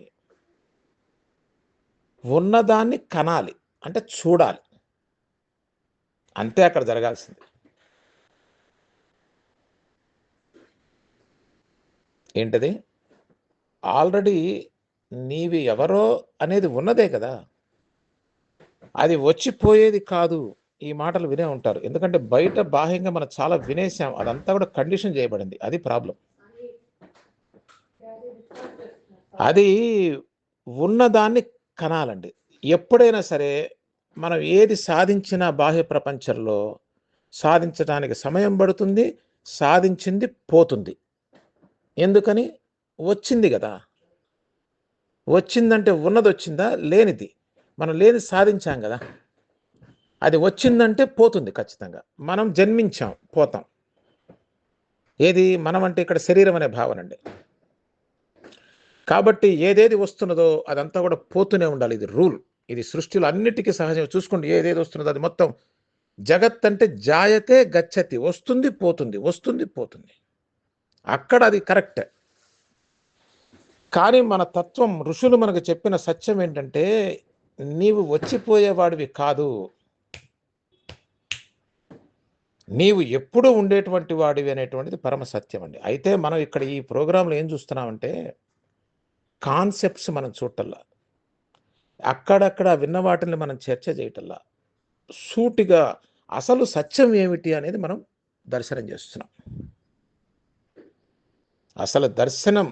ఉన్నదాన్ని కనాలి, అంటే చూడాలి. అంతే అక్కడ జరగాల్సింది. ఏంటది? ఆల్రెడీ నీవి ఎవరో అనేది ఉన్నదే కదా! అది వచ్చిపోయేది కాదు. ఈ మాటలు వినే ఉంటారు. ఎందుకంటే బయట బాహ్యంగా మనం చాలా వినేసాం. అదంతా కూడా కండిషన్ చేయబడింది. అది ప్రాబ్లమ్. అది ఉన్నదాన్ని కనాలండి. ఎప్పుడైనా సరే మనం ఏది సాధించినా బాహ్య ప్రపంచంలో సాధించడానికి సమయం పడుతుంది. సాధించింది పోతుంది. ఎందుకని? వచ్చింది గదా! వచ్చిందంటే ఉన్నదొచ్చిందా? లేనిది. మనం లేనిది సాధించాం గదా! అది వచ్చిందంటే పోతుంది ఖచ్చితంగా. మనం జన్మించాం, పోతాం. ఏది? మనం అంటే ఇక్కడ శరీరం అనే భావనండి. కాబట్టి ఏదేది వస్తున్నదో అదంతా కూడా పోతూనే ఉండాలి. ఇది రూల్. ఇది సృష్టిలో అన్నిటికీ సహజం. చూసుకోండి, ఏదేది వస్తున్నదో అది మొత్తం జగత్ అంటే జాయతే గచ్చతి. వస్తుంది, పోతుంది. వస్తుంది, పోతుంది. అక్కడ అది కరెక్ట్. కానీ మన తత్వం, ఋషులు మనకు చెప్పిన సత్యం ఏంటంటే, నీవు వచ్చిపోయేవాడివి కాదు. నీవు ఎప్పుడూ ఉండేటువంటి వాడివి అనేటువంటిది పరమ సత్యం అండి. అయితే మనం ఇక్కడ ఈ ప్రోగ్రాంలో ఏం చూస్తున్నామంటే, కాన్సెప్ట్స్ మనం చూడటల్లా. అక్కడక్కడ విన్న వాటిని మనం చర్చ చేయటల్లా. సూటిగా అసలు సత్యం ఏమిటి అనేది మనం దర్శనం చేస్తున్నాం. అసలు దర్శనం,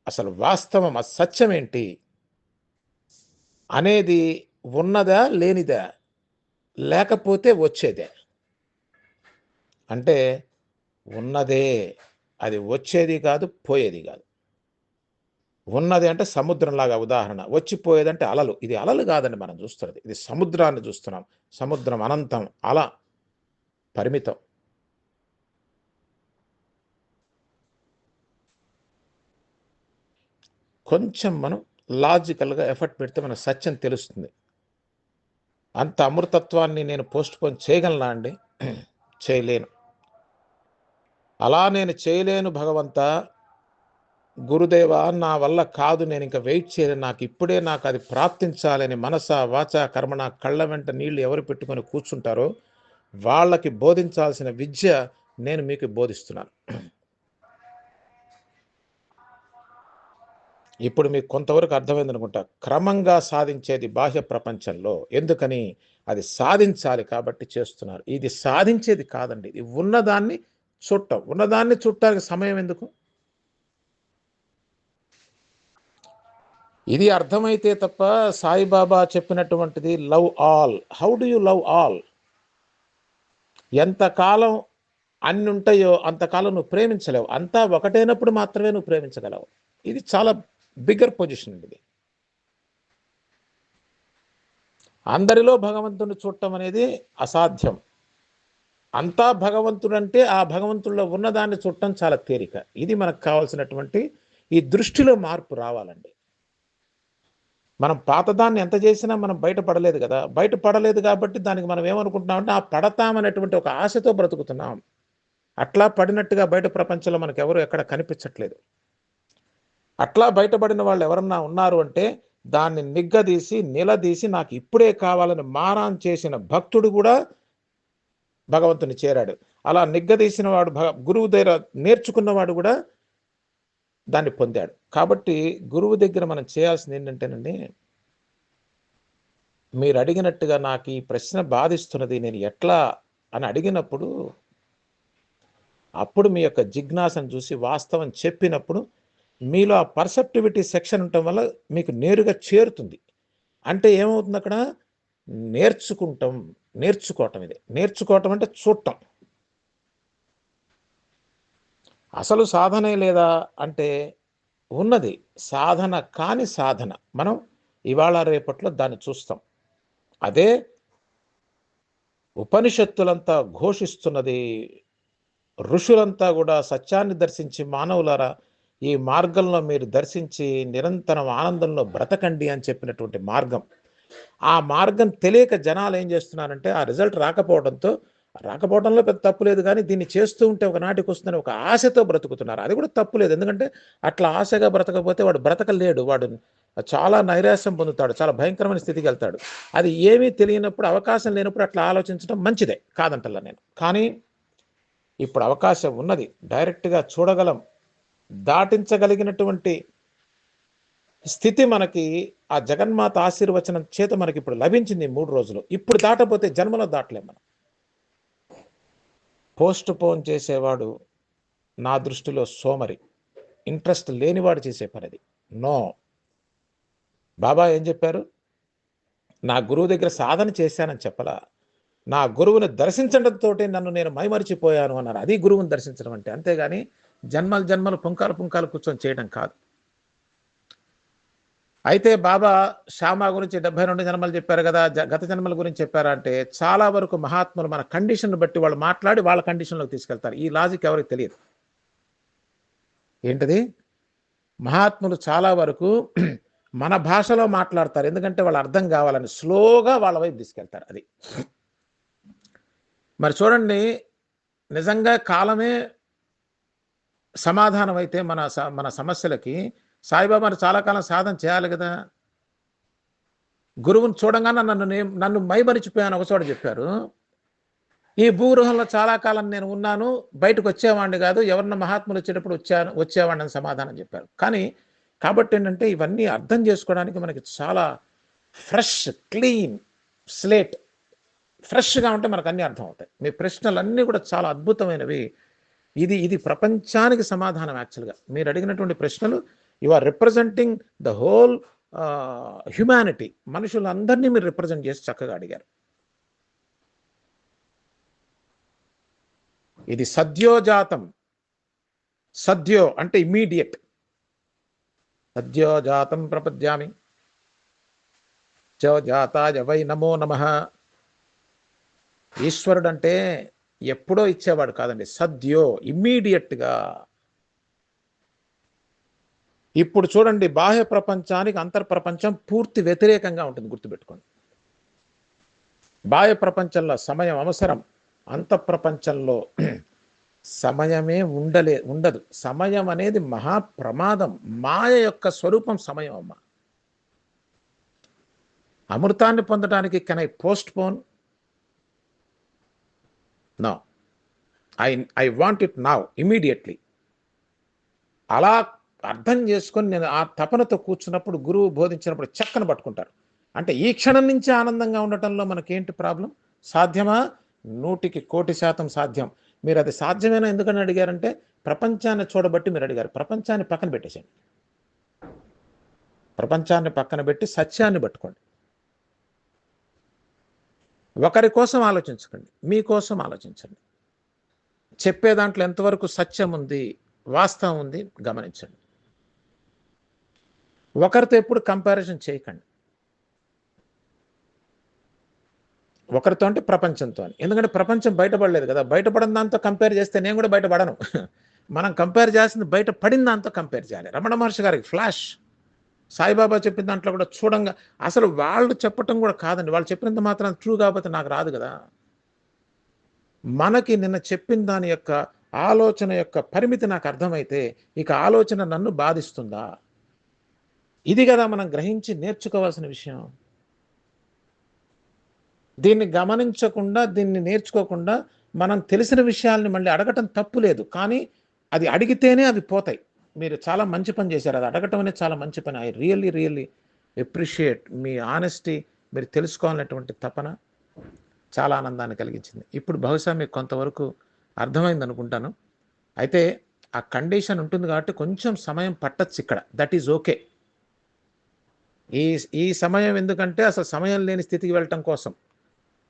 అసలు వాస్తవం, ఆ సత్యం ఏంటి అనేది ఉన్నదా, లేనిదా, లేకపోతే వచ్చేదే? అంటే ఉన్నదే. అది వచ్చేది కాదు, పోయేది కాదు. ఉన్నది అంటే సముద్రంలాగా ఉదాహరణ. వచ్చిపోయేదంటే అలలు. ఇది అలలు కాదండి మనం చూస్తున్నది. ఇది సముద్రాన్ని చూస్తున్నాం. సముద్రం అనంతం, అల పరిమితం. కొంచెం మనం లాజికల్‌గా ఎఫర్ట్ పెడితే మనకు సత్యం తెలుస్తుంది. అంత అమృతత్వాన్ని నేను పోస్ట్‌పోన్ చేయగలనా అండి? చేయలేను. అలా నేను చేయలేను భగవంతా, గురుదేవా నా వల్ల కాదు, నేనింక వెయిట్ చేయలేను. నాకు అది ప్రాప్తించాలని మనస, వాచ, కర్మణ కళ్ళ వెంట నీళ్లు ఎవరు పెట్టుకొని కూర్చుంటారో వాళ్ళకి బోధించాల్సిన విద్య నేను మీకు బోధిస్తున్నాను. ఇప్పుడు మీకు కొంతవరకు అర్థమైందనుకుంటా. క్రమంగా సాధించేది బాహ్య ప్రపంచంలో. ఎందుకని? అది సాధించాలి కాబట్టి చేస్తున్నారు. ఇది సాధించేది కాదండి. ఇది ఉన్నదాన్ని చూడటం. ఉన్నదాన్ని చూడటానికి సమయం ఎందుకు? ఇది అర్థమైతే తప్ప సాయిబాబా చెప్పినటువంటిది love all. How do you love all? ఎంతకాలం అన్ని ఉంటాయో అంతకాలం నువ్వు ప్రేమించలేవు. అంతా ఒకటైనప్పుడు మాత్రమే నువ్వు ప్రేమించగలవు. ఇది చాలా బిగ్గర్ పొజిషన్ ఇది. అందరిలో భగవంతుని చూడటం అనేది అసాధ్యం. అంతా భగవంతుడంటే ఆ భగవంతుడిలో ఉన్నదాన్ని చూడటం చాలా తేలిక. ఇది మనకు కావాల్సినటువంటి ఈ దృష్టిలో మార్పు రావాలండి. మనం పాతదాన్ని ఎంత చేసినా మనం బయటపడలేదు కదా! బయటపడలేదు కాబట్టి దానికి మనం ఏమనుకుంటున్నామంటే ఆ పడతామనేటువంటి ఒక ఆశతో బ్రతుకుతున్నాం. అట్లా పడినట్టుగా బయట ప్రపంచంలో మనకెవరు ఎక్కడ కనిపించట్లేదు. అట్లా బయటపడిన వాళ్ళు ఎవరన్నా ఉన్నారు అంటే దాన్ని నిగ్గదీసి, నిలదీసి నాకు ఇప్పుడే కావాలని మారాన్ చేసిన భక్తుడు కూడా భగవంతుని చేరాడు. అలా నిగ్గదీసిన వాడు గురువు దగ్గర నేర్చుకున్నవాడు కూడా దాన్ని పొందాడు. కాబట్టి గురువు దగ్గర మనం చేయాల్సింది ఏంటంటేనండి, మీరు అడిగినట్టుగా నాకు ఈ ప్రశ్న బాధిస్తున్నది, నేను ఎట్లా అని అడిగినప్పుడు, అప్పుడు మీ యొక్క జిజ్ఞాసను చూసి వాస్తవం చెప్పినప్పుడు మీలో ఆ పర్సెప్టివిటీ సెక్షన్ ఉండటం వల్ల మీకు నేరుగా చేరుతుంది. అంటే ఏమవుతుంది అక్కడ? నేర్చుకోవటం ఇది. నేర్చుకోవటం అంటే చూడటం. అసలు సాధనే లేదా అంటే ఉన్నది. సాధన కాని సాధన. మనం ఇవాళ రేపట్లో దాన్ని చూస్తాం. అదే ఉపనిషత్తులంతా ఘోషిస్తున్నది. ఋషులంతా కూడా సత్యాన్ని దర్శించి మానవులారా ఈ మార్గంలో మీరు దర్శించి నిరంతరం ఆనందంలో బ్రతకండి అని చెప్పినటువంటి మార్గం. ఆ మార్గం తెలియక జనాలు ఏం చేస్తున్నారంటే ఆ రిజల్ట్ రాకపోవడంతో రాకపోవడంలో పెద్ద తప్పు లేదు, కానీ దీన్ని చేస్తూ ఉంటే ఒకనాటికి వస్తుందని ఒక ఆశతో బ్రతుకుతున్నారు. అది కూడా తప్పు లేదు. ఎందుకంటే అట్లా ఆశగా బ్రతకపోతే వాడు బ్రతకలేడు. వాడు చాలా నైరాశ్యం పొందుతాడు, చాలా భయంకరమైన స్థితికి వెళ్తాడు. అది ఏమీ తెలియనప్పుడు, అవకాశం లేనప్పుడు అట్లా ఆలోచించడం మంచిదే, కాదంటలా నేను. కానీ ఇప్పుడు అవకాశం ఉన్నది, డైరెక్ట్గా చూడగలం, దాటించగలిగినటువంటి స్థితి మనకి ఆ జగన్మాత ఆశీర్వచనం చేత మనకి ఇప్పుడు లభించింది 3 రోజులు. ఇప్పుడు దాటపోతే జన్మలో దాటలేం మనం. పోస్ట్ పోన్ చేసేవాడు నా దృష్టిలో సోమరి, ఇంట్రెస్ట్ లేనివాడు చేసే పని అది. నో, బాబా ఏం చెప్పారు? నా గురువు దగ్గర సాధన చేశానని చెప్పలా, నా గురువుని దర్శించడంతో నన్ను నేను మైమరిచిపోయాను అన్నారు. అది గురువుని దర్శించడం అంటే. అంతేగాని జన్మలు జన్మలు పుంకాలు కూర్చొని చేయడం కాదు. అయితే బాబా శ్యామ గురించి 72 జన్మలు చెప్పారు కదా, గత జన్మల గురించి చెప్పారా అంటే, చాలా వరకు మహాత్ములు మన కండిషన్ బట్టి వాళ్ళు మాట్లాడి వాళ్ళ కండిషన్లోకి తీసుకెళ్తారు. ఈ లాజిక్ ఎవరికి తెలియదు. ఏంటది? మహాత్ములు చాలా వరకు మన భాషలో మాట్లాడతారు, ఎందుకంటే వాళ్ళు అర్థం కావాలని, స్లోగా వాళ్ళ వైపు తీసుకెళ్తారు. అది మరి చూడండి, నిజంగా కాలమే సమాధానం అయితే మన సమస్యలకి సాయిబాబాను చాలా కాలం సాధన చేయాలి కదా. గురువుని చూడంగానే నన్ను మైమరిచిపోయాను ఒక చోట చెప్పారు. ఈ భూగృహంలో చాలా కాలం నేను ఉన్నాను, బయటకు వచ్చేవాడిని కాదు, ఎవరన్నా మహాత్ములు వచ్చేటప్పుడు వచ్చేవాడిని అని సమాధానం చెప్పారు. కానీ కాబట్టి ఏంటంటే, ఇవన్నీ అర్థం చేసుకోవడానికి మనకి చాలా ఫ్రెష్, క్లీన్ స్లేట్, ఫ్రెష్గా ఉంటే మనకు అన్నీ అర్థం అవుతాయి. మీ ప్రశ్నలన్నీ కూడా చాలా అద్భుతమైనవి. ఇది ప్రపంచానికి సమాధానం. యాక్చువల్గా మీరు అడిగినటువంటి ప్రశ్నలు, you are representing the whole humanity. మనుషులందరినీ మీరు రిప్రజెంట్ చేసి చక్కగా అడిగారు. ఇది సద్యోజాతం. సద్యో అంటే ఇమ్మీడియట్. సద్యోజాతం ప్రపద్యామి జాతాయ వై నమో నమః. ఈశ్వరుడు అంటే ఎప్పుడో ఇచ్చేవాడు కాదండి, సద్యో, ఇమ్మీడియట్గా. ఇప్పుడు చూడండి, బాహ్య ప్రపంచానికి అంతర్ప్రపంచం పూర్తి వ్యతిరేకంగా ఉంటుంది, గుర్తుపెట్టుకోండి. బాహ్య ప్రపంచంలో సమయం అవసరం, అంతఃప్రపంచంలో సమయమే ఉండదు. సమయం అనేది మహాప్రమాదం. మాయ యొక్క స్వరూపం సమయం అమ్మ. అమృతాన్ని పొందడానికి can I postpone? No, I want it now, immediately. అలా అర్థం చేసుకొని నేను ఆ తపనతో కూర్చున్నప్పుడు, గురువు బోధించినప్పుడు చక్కన పట్టుకుంటారు. అంటే ఈ క్షణం నుంచి ఆనందంగా ఉండటంలో మనకేంటి ప్రాబ్లం? సాధ్యమా? 100% సాధ్యం. మీరు అది సాధ్యమేనా ఎందుకని అడిగారంటే, ప్రపంచాన్ని చూడబట్టి మీరు అడిగారు. ప్రపంచాన్ని పక్కన పెట్టేసేయండి. ప్రపంచాన్ని పక్కన పెట్టి సత్యాన్ని పట్టుకోండి. ఒకరి కోసం ఆలోచించకండి, మీకోసం ఆలోచించండి. చెప్పే దాంట్లో ఎంతవరకు సత్యం ఉంది, వాస్తవం ఉంది గమనించండి. ఒకరితో ఎప్పుడు కంపారిజన్ చేయకండి. ఒకరితో అంటే ప్రపంచంతో అని. ఎందుకంటే ప్రపంచం బయటపడలేదు కదా. బయటపడిన దాంతో కంపేర్ చేస్తే నేను కూడా బయటపడను. మనం కంపేర్ చేయాల్సింది బయట పడిన దాంతో కంపేర్ చేయాలి. రమణ మహర్షి గారికి ఫ్లాష్, సాయిబాబా చెప్పిన దాంట్లో కూడా చూడంగా, అసలు వాళ్ళు చెప్పటం కూడా కాదండి, వాళ్ళు చెప్పినంత మాత్రం ట్రూ కాకపోతే నాకు రాదు కదా. మనకి నిన్న చెప్పిన దాని యొక్క ఆలోచన యొక్క పరిమితి నాకు అర్థమైతే, ఇక ఆలోచన నన్ను బాధిస్తుందా? ఇది కదా మనం గ్రహించి నేర్చుకోవాల్సిన విషయం. దీన్ని గమనించకుండా, దీన్ని నేర్చుకోకుండా మనం తెలిసిన విషయాల్ని మళ్ళీ అడగటం తప్పు లేదు, కానీ అది అడిగితేనే అవి పోతాయి. మీరు చాలా మంచి పని చేశారు, అది అడగటం అనేది చాలా మంచి పని. I really appreciate me honesty. మీరు తెలుసుకోవాలనేటువంటి తపన చాలా ఆనందాన్ని కలిగించింది. ఇప్పుడు బహుశా మీకు కొంతవరకు అర్థమైంది అనుకుంటాను. అయితే ఆ కండిషన్ ఉంటుంది కాబట్టి కొంచెం సమయం పట్టచ్చు ఇక్కడ, దట్ ఈజ్ ఓకే. ఈ సమయం ఎందుకంటే అసలు సమయం లేని స్థితికి వెళ్ళటం కోసం.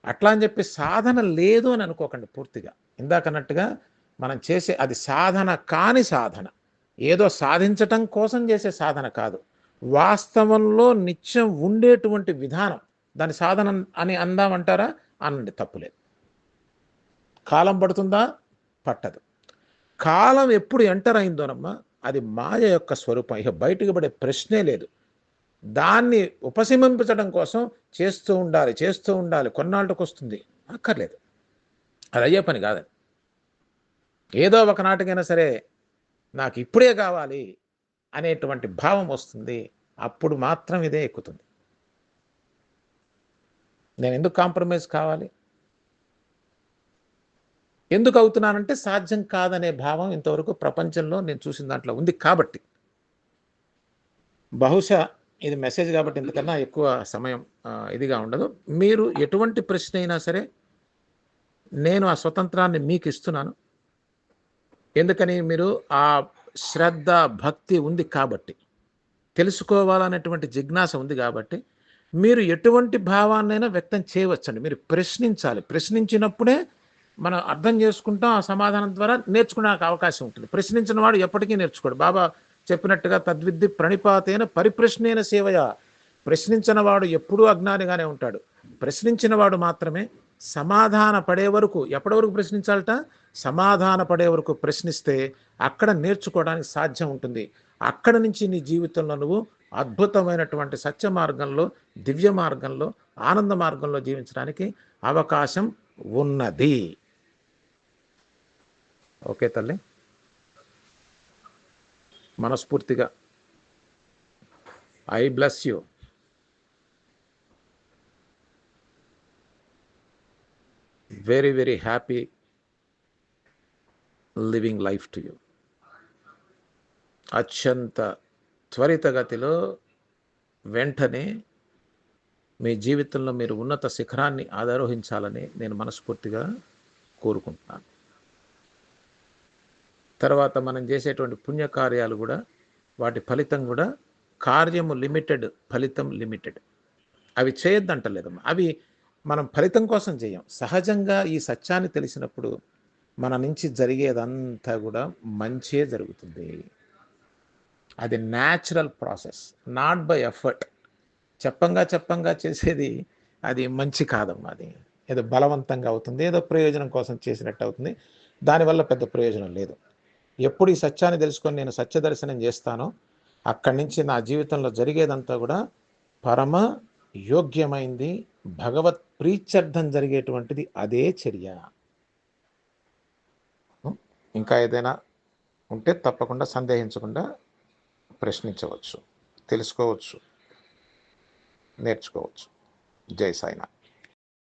అట్లా అని చెప్పి సాధన లేదు అని అనుకోకండి పూర్తిగా. ఇందాకన్నట్టుగా మనం చేసే అది సాధన కాని సాధన, ఏదో సాధించటం కోసం చేసే సాధన కాదు. వాస్తవంలో నిత్యం ఉండేటువంటి విధానం, దాని సాధన అని అందామంటారా? అనండి, తప్పులేదు. కాలం పడుతుందా? పట్టదు. కాలం ఎప్పుడు ఎంటర్ అయిందోనమ్మా, అది మాయ యొక్క స్వరూపం, ఇక బయటకు పడే ప్రశ్నే లేదు. దాన్ని ఉపశమించడం కోసం చేస్తూ ఉండాలి, కొన్నాళ్ళకు వస్తుంది, అక్కర్లేదు. అది అయ్యే పని కాదు. ఏదో ఒకనాటికైనా సరే నాకు ఇప్పుడే కావాలి అనేటువంటి భావం వస్తుంది. అప్పుడు మాత్రం ఇదే ఎక్కుతుంది. నేను ఎందుకు కాంప్రమైజ్ కావాలి? ఎందుకు అవుతున్నానంటే సాధ్యం కాదనే భావం ఇంతవరకు ప్రపంచంలో నేను చూసిన దాంట్లో ఉంది కాబట్టి. బహుశా ఇది మెసేజ్ కాబట్టి ఇంతకన్నా ఎక్కువ సమయం ఇదిగా ఉండదు. మీరు ఎటువంటి ప్రశ్న అయినా సరే నేను ఆ స్వతంత్రాన్ని మీకు ఇస్తున్నాను. ఎందుకని? మీరు ఆ శ్రద్ధ, భక్తి ఉంది కాబట్టి, తెలుసుకోవాలనేటువంటి జిజ్ఞాస ఉంది కాబట్టి, మీరు ఎటువంటి భావాన్నైనా వ్యక్తం చేయవచ్చండి. మీరు ప్రశ్నించాలి. ప్రశ్నించినప్పుడే మనం అర్థం చేసుకుంటాం. ఆ సమాధానం ద్వారా నేర్చుకోవడానికి అవకాశం ఉంటుంది. ప్రశ్నించిన వాడు ఎప్పటికీ నేర్చుకోడు. బాబా చెప్పినట్టుగా తద్విద్ది ప్రణిపాతేన పరిప్రశ్నేన సేవయ. ప్రశ్నించిన వాడు ఎప్పుడూ అజ్ఞానిగానే ఉంటాడు. ప్రశ్నించిన వాడు మాత్రమే సమాధాన పడే వరకు, ఎప్పటి వరకు ప్రశ్నించాలట? సమాధాన పడే వరకు ప్రశ్నిస్తే అక్కడ నేర్చుకోవడానికి సాధ్యం ఉంటుంది. అక్కడ నుంచి నీ జీవితంలో నువ్వు అద్భుతమైనటువంటి సత్య మార్గంలో, దివ్య మార్గంలో, ఆనంద మార్గంలో జీవించడానికి అవకాశం ఉన్నది. ఓకే తల్లి, మనస్ఫూర్తిగా I bless you. Very very happy living life to you. అత్యంత త్వరితగతిలో వెంటనే మీ జీవితంలో మీరు ఉన్నత శిఖరాన్ని ఆరోహించాలని నేను మనస్ఫూర్తిగా కోరుకుంటున్నాను. తర్వాత మనం చేసేటువంటి పుణ్యకార్యాలు కూడా, వాటి ఫలితం కూడా కార్యము లిమిటెడ్, ఫలితం లిమిటెడ్. అవి చేయొద్దంటలేదమ్మా. అవి మనం ఫలితం కోసం చేయం. సహజంగా ఈ సత్యాన్ని తెలిసినప్పుడు మన నుంచి జరిగేదంతా కూడా మంచే జరుగుతుంది. అది natural process, not by effort. చెప్పంగా చేసేది అది మంచి కాదమ్మా. అది ఏదో బలవంతంగా అవుతుంది, ఏదో ప్రయోజనం కోసం చేసినట్టు అవుతుంది. దానివల్ల పెద్ద ప్రయోజనం లేదు. ఎప్పుడు ఈ సత్యాన్ని తెలుసుకొని నేను సత్య దర్శనం చేస్తానో అక్కడి నుంచి నా జీవితంలో జరిగేదంతా కూడా పరమ యోగ్యమైంది, భగవత్ ప్రీత్యర్థం జరిగేటువంటిది అదే చర్య. ఇంకా ఏదైనా ఉంటే తప్పకుండా సందేహించకుండా ప్రశ్నించవచ్చు, తెలుసుకోవచ్చు, నేర్చుకోవచ్చు. జై సాయినాథ్.